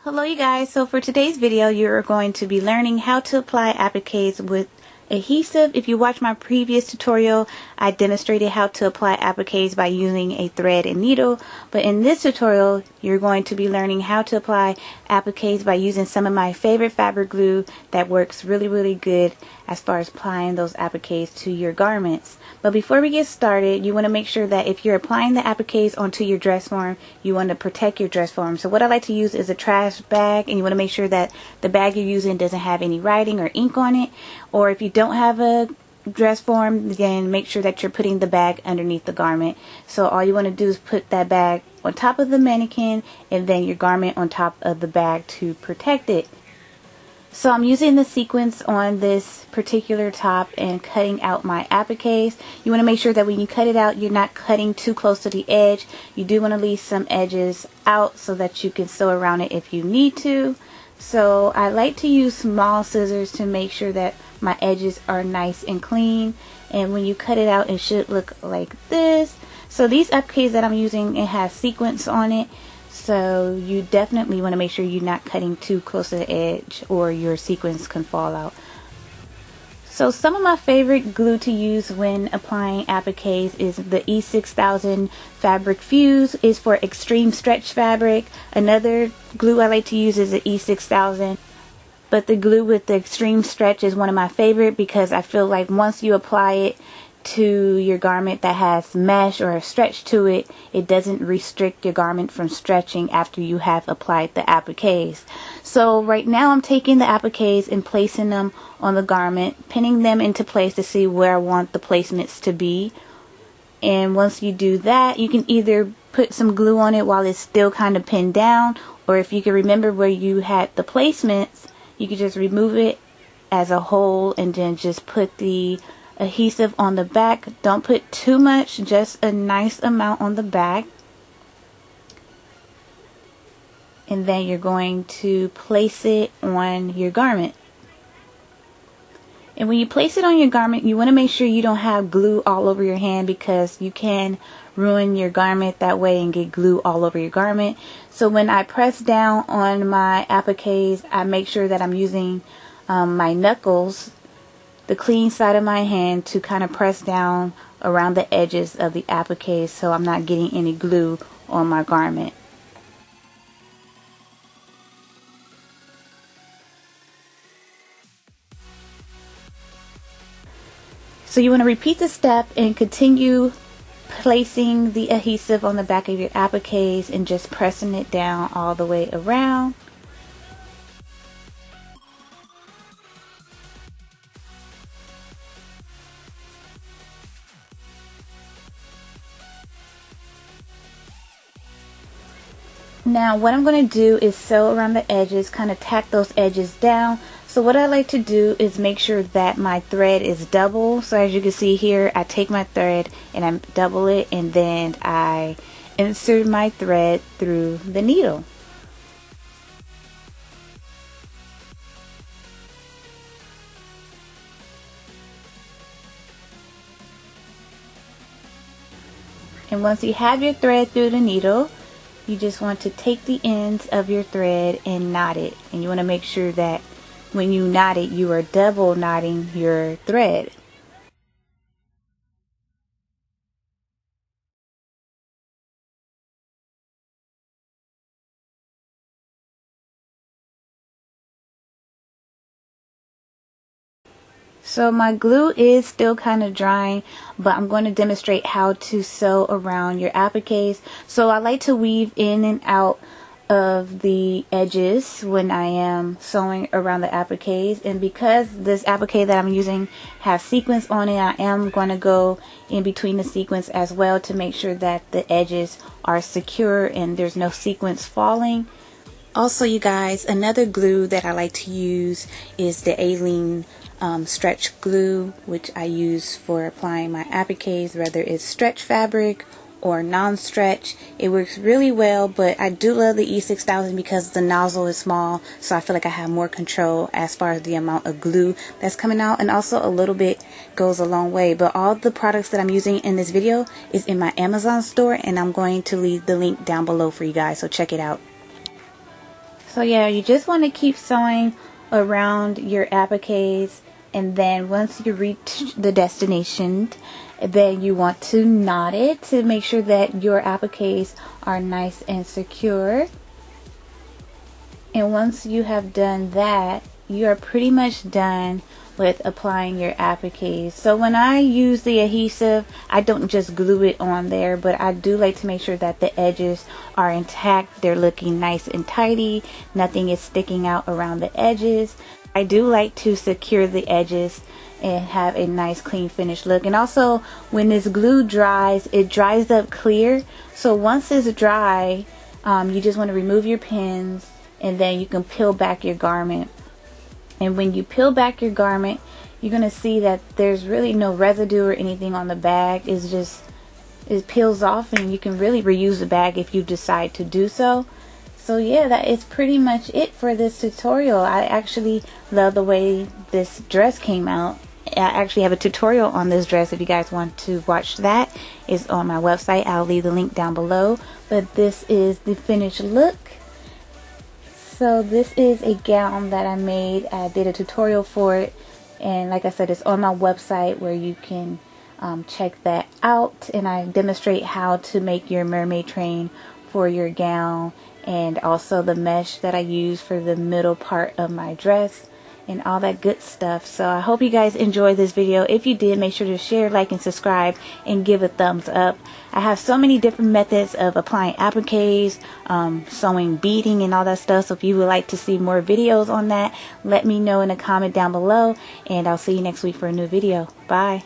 Hello you guys, so for today's video you're going to be learning how to apply appliques with adhesive. If you watched my previous tutorial, I demonstrated how to apply appliques by using a thread and needle, but in this tutorial you're going to be learning how to apply appliques by using some of my favorite fabric glue that works really good as far as applying those appliques to your garments. But before we get started, you want to make sure that if you're applying the appliques onto your dress form, you want to protect your dress form. So what I like to use is a trash bag, and you want to make sure that the bag you're using doesn't have any writing or ink on it. Or if you don't have a dress form, then make sure that you're putting the bag underneath the garment. So all you want to do is put that bag on top of the mannequin and then your garment on top of the bag to protect it. So I'm using the sequins on this particular top and cutting out my appliques. You want to make sure that when you cut it out, you're not cutting too close to the edge. You do want to leave some edges out so that you can sew around it if you need to. So I like to use small scissors to make sure that my edges are nice and clean. And when you cut it out, it should look like this. So these appliques that I'm using, it has sequins on it. So you definitely want to make sure you're not cutting too close to the edge or your sequins can fall out. So some of my favorite glue to use when applying appliques is the E6000 Fabric Fuse. Is for extreme stretch fabric. Another glue I like to use is the E6000. But the glue with the extreme stretch is one of my favorite because I feel like once you apply it to your garment that has mesh or a stretch to it, it doesn't restrict your garment from stretching after you have applied the appliques. So right now I'm taking the appliques and placing them on the garment, pinning them into place to see where I want the placements to be. And once you do that, you can either put some glue on it while it's still kind of pinned down, or if you can remember where you had the placements, you can just remove it as a whole and then just put the adhesive on the back. Don't put too much, just a nice amount on the back. And then you're going to place it on your garment. And when you place it on your garment, you want to make sure you don't have glue all over your hand, because you can ruin your garment that way and get glue all over your garment. So when I press down on my appliques, I make sure that I'm using my knuckles, the clean side of my hand, to kind of press down around the edges of the appliques so I'm not getting any glue on my garment. So you want to repeat the step and continue placing the adhesive on the back of your appliques and just pressing it down all the way around. Now what I'm going to do is sew around the edges, kind of tack those edges down. So what I like to do is make sure that my thread is double. So as you can see here, I take my thread and I double it, and then I insert my thread through the needle. And once you have your thread through the needle, you just want to take the ends of your thread and knot it. And you want to make sure that when you knot it, you are double knotting your thread. So my glue is still kind of drying, but I'm going to demonstrate how to sew around your appliques. So I like to weave in and out of the edges when I am sewing around the appliques, and because this applique that I'm using has sequins on it, I am going to go in between the sequins as well to make sure that the edges are secure and there's no sequins falling. Also, you guys, another glue that I like to use is the Alene stretch glue, which I use for applying my appliques, whether it's stretch fabric or non-stretch. It works really well, but I do love the E6000 because the nozzle is small, so I feel like I have more control as far as the amount of glue that's coming out, and also a little bit goes a long way. But all the products that I'm using in this video is in my Amazon store, and I'm going to leave the link down below for you guys, so check it out. So yeah, you just want to keep sewing around your appliques, and then once you reach the destination, then you want to knot it to make sure that your appliques are nice and secure. And once you have done that, you are pretty much done with applying your appliques. So when I use the adhesive, I don't just glue it on there, but I do like to make sure that the edges are intact, they're looking nice and tidy, nothing is sticking out around the edges. I do like to secure the edges and have a nice clean finished look. And also when this glue dries, it dries up clear. So once it's dry, you just want to remove your pins, and then you can peel back your garment. And when you peel back your garment, you're going to see that there's really no residue or anything on the bag. It's just, it peels off, and you can really reuse the bag if you decide to do so. So yeah, that is pretty much it for this tutorial. I actually love the way this dress came out. I actually have a tutorial on this dress. If you guys want to watch that, it's on my website. I'll leave the link down below. But this is the finished look. So this is a gown that I made. I did a tutorial for it, and like I said, it's on my website where you can check that out. And I demonstrate how to make your mermaid train for your gown, and also the mesh that I use for the middle part of my dress and all that good stuff. So I hope you guys enjoyed this video. If you did, make sure to share, like, and subscribe, and give a thumbs up. I have so many different methods of applying appliques, sewing, beading, and all that stuff. So if you would like to see more videos on that, let me know in a comment down below, and I'll see you next week for a new video. Bye.